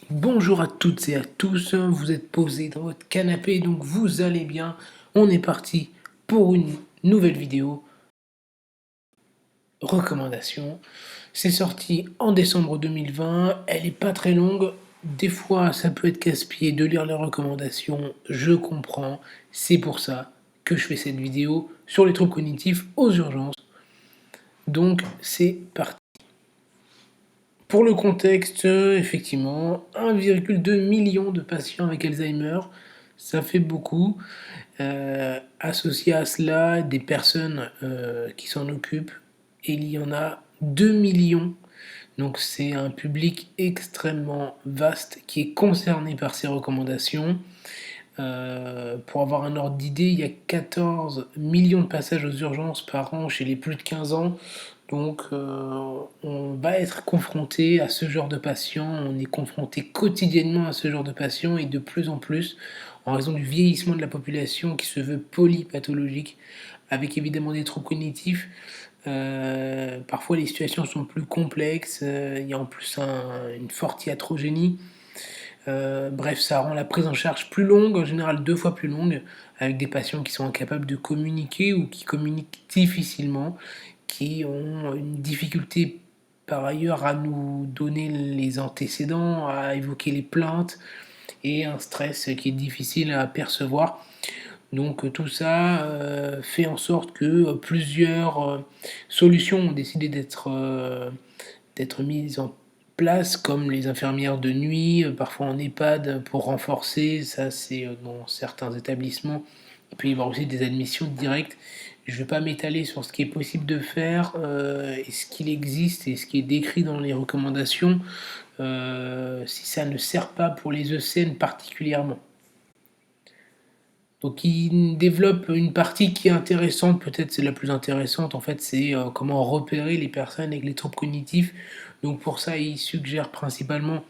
Bonjour à toutes et à tous, vous êtes posés dans votre canapé, donc vous allez bien. On est parti pour une nouvelle vidéo recommandation. C'est sorti en décembre 2020, elle est pas très longue. Des fois, ça peut être casse-pied de lire les recommandations, je comprends. C'est pour ça que je fais cette vidéo sur les troubles cognitifs aux urgences. Donc, c'est parti. Pour le contexte, effectivement, 1,2 million de patients avec Alzheimer, ça fait beaucoup. Associé à cela, des personnes qui s'en occupent, il y en a 2 millions. Donc c'est un public extrêmement vaste qui est concerné par ces recommandations. Pour avoir un ordre d'idée, il y a 14 millions de passages aux urgences par an chez les plus de 15 ans. Donc on va être confronté à ce genre de patients, on est confronté quotidiennement à ce genre de patients et de plus en plus en raison du vieillissement de la population qui se veut polypathologique, avec évidemment des troubles cognitifs. Parfois les situations sont plus complexes, il y a en plus une forte iatrogénie. Bref, ça rend la prise en charge plus longue, en général 2 fois plus longue, avec des patients qui sont incapables de communiquer ou qui communiquent difficilement, qui ont une difficulté par ailleurs à nous donner les antécédents, à évoquer les plaintes et un stress qui est difficile à percevoir. Donc tout ça fait en sorte que plusieurs solutions ont décidé d'être mises en place, comme les infirmières de nuit, parfois en EHPAD pour renforcer, ça c'est dans certains établissements. Il peut y avoir aussi des admissions directes. Je ne vais pas m'étaler sur ce qui est possible de faire et ce qu'il existe et ce qui est décrit dans les recommandations, si ça ne sert pas pour les ECN particulièrement. Donc il développe une partie qui est intéressante, peut-être c'est la plus intéressante en fait, c'est comment repérer les personnes avec les troubles cognitifs. Donc pour ça, il suggère principalement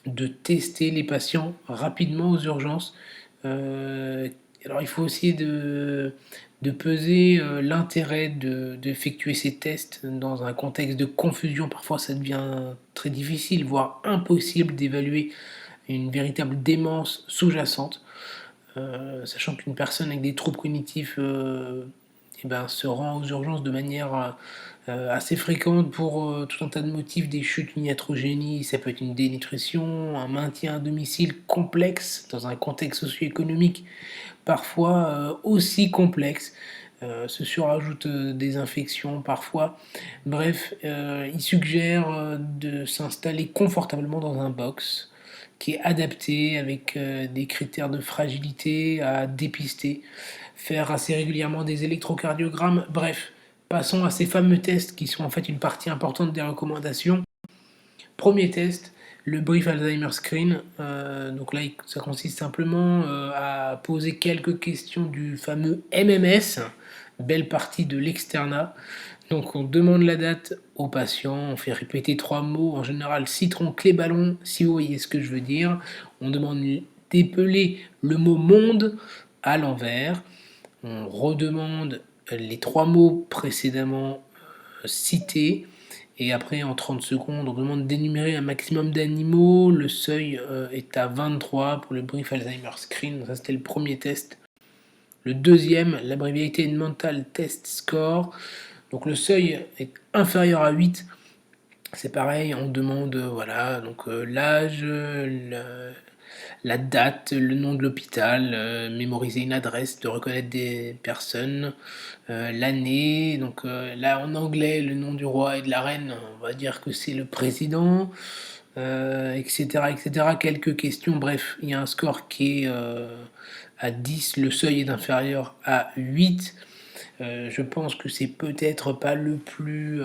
de tester les patients rapidement aux urgences. Euh, alors il faut essayer de peser l'intérêt d'effectuer ces tests dans un contexte de confusion. Parfois ça devient très difficile, voire impossible d'évaluer une véritable démence sous-jacente. Sachant qu'une personne avec des troubles cognitifs eh ben, se rend aux urgences de manière assez fréquente pour tout un tas de motifs, des chutes, une iatrogénie, ça peut être une dénutrition, un maintien à domicile complexe dans un contexte socio-économique parfois aussi complexe. Se surajoutent des infections parfois. Bref, il suggère de s'installer confortablement dans un box qui est adapté avec des critères de fragilité à dépister, faire assez régulièrement des électrocardiogrammes. Bref, passons à ces fameux tests qui sont en fait une partie importante des recommandations. Premier test, le brief Alzheimer Screen. Donc là, ça consiste simplement à poser quelques questions du fameux MMS, belle partie de l'externat. Donc on demande la date au patient, on fait répéter 3 mots, en général citron, clé, ballon, si vous voyez ce que je veux dire. On demande d'épeler le mot monde à l'envers. On redemande les 3 mots précédemment cités. Et après, en 30 secondes, on demande d'énumérer un maximum d'animaux. Le seuil est à 23 pour le brief Alzheimer Screen. Ça, c'était le premier test. Le deuxième, l'Abbreviated Mental Test Score. Donc le seuil est inférieur à 8. C'est pareil, on demande voilà, donc l'âge, la date, le nom de l'hôpital, mémoriser une adresse, de reconnaître des personnes, l'année. Donc là en anglais, le nom du roi et de la reine, on va dire que c'est le président, etc., etc. Quelques questions, bref, il y a un score qui est à 10, le seuil est inférieur à 8. Je pense que c'est peut-être pas le plus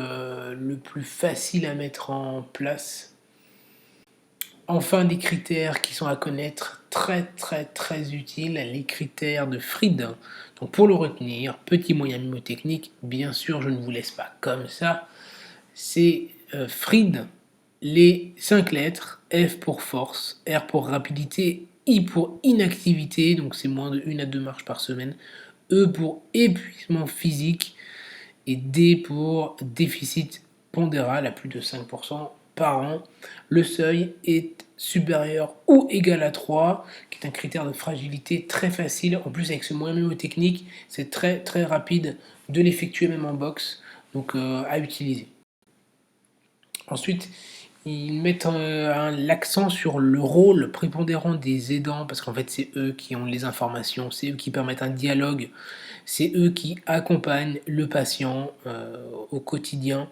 facile à mettre en place. Enfin, des critères qui sont à connaître, très très très utiles, les critères de Fried. Donc pour le retenir, petit moyen mnémotechnique, bien sûr, je ne vous laisse pas comme ça. C'est Fried, les 5 lettres, F pour force, R pour rapidité, I pour inactivité, donc c'est moins de 1 à 2 marches par semaine, E pour épuisement physique et D pour déficit pondéral à plus de 5% par an. Le seuil est supérieur ou égal à 3, qui est un critère de fragilité très facile. En plus, avec ce moyen mnémotechnique, c'est très très rapide de l'effectuer même en boxe, donc à utiliser. Ensuite, ils mettent l'accent sur le rôle prépondérant des aidants, parce qu'en fait, c'est eux qui ont les informations, c'est eux qui permettent un dialogue, c'est eux qui accompagnent le patient au quotidien.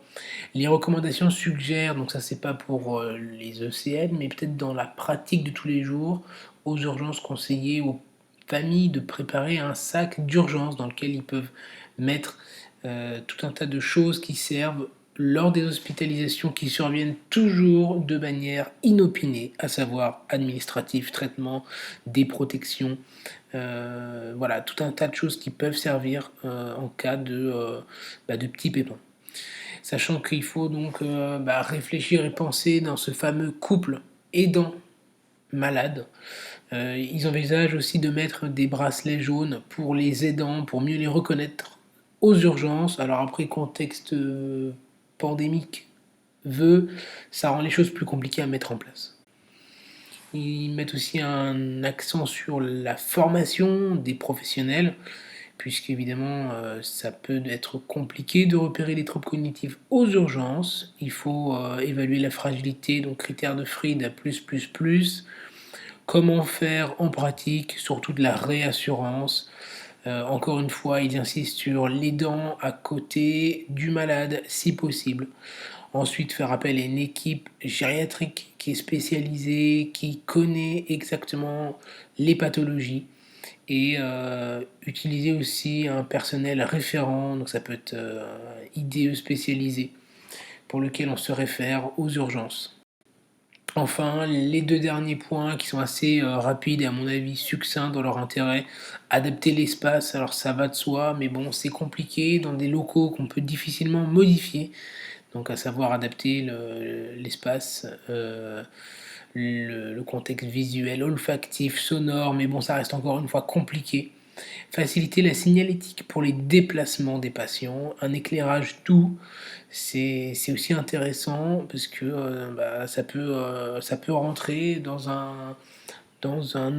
Les recommandations suggèrent, donc ça c'est pas pour les ECN, mais peut-être dans la pratique de tous les jours, aux urgences conseillées aux familles de préparer un sac d'urgence dans lequel ils peuvent mettre tout un tas de choses qui servent lors des hospitalisations qui surviennent toujours de manière inopinée, à savoir administratif, traitement, des protections, voilà, tout un tas de choses qui peuvent servir en cas de petits pépins. Sachant qu'il faut donc réfléchir et penser dans ce fameux couple aidant-malade. Ils envisagent aussi de mettre des bracelets jaunes pour les aidants, pour mieux les reconnaître aux urgences. Alors après, contexte pandémique veut, ça rend les choses plus compliquées à mettre en place. Ils mettent aussi un accent sur la formation des professionnels, puisqu'évidemment, ça peut être compliqué de repérer les troubles cognitifs aux urgences. Il faut évaluer la fragilité, donc critère de Fried à plus. Comment faire en pratique, surtout de la réassurance. Encore une fois, ils insistent sur l'aidant à côté du malade, si possible. Ensuite, faire appel à une équipe gériatrique qui est spécialisée, qui connaît exactement les pathologies et utiliser aussi un personnel référent, donc ça peut être IDE spécialisé, pour lequel on se réfère aux urgences. Enfin, les deux derniers points qui sont assez rapides et à mon avis succincts dans leur intérêt, adapter l'espace, alors ça va de soi, mais bon, c'est compliqué dans des locaux qu'on peut difficilement modifier, donc à savoir adapter l'espace, le contexte visuel, olfactif, sonore, mais bon, ça reste encore une fois compliqué. Faciliter la signalétique pour les déplacements des patients, un éclairage doux, c'est aussi intéressant parce que ça peut rentrer dans un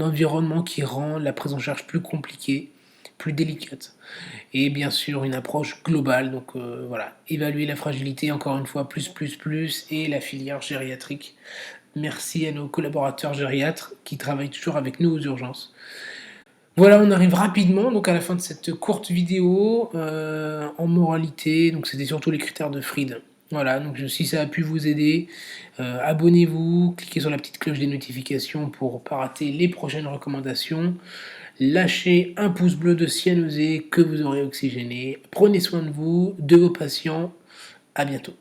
environnement qui rend la prise en charge plus compliquée, plus délicate. Et bien sûr, une approche globale, donc voilà, évaluer la fragilité, encore une fois, et la filière gériatrique. Merci à nos collaborateurs gériatres qui travaillent toujours avec nous aux urgences. Voilà, on arrive rapidement donc à la fin de cette courte vidéo en moralité. Donc c'était surtout les critères de Fried. Voilà, donc si ça a pu vous aider, abonnez-vous, cliquez sur la petite cloche des notifications pour ne pas rater les prochaines recommandations. Lâchez un pouce bleu de cyanosé que vous aurez oxygéné. Prenez soin de vous, de vos patients. À bientôt.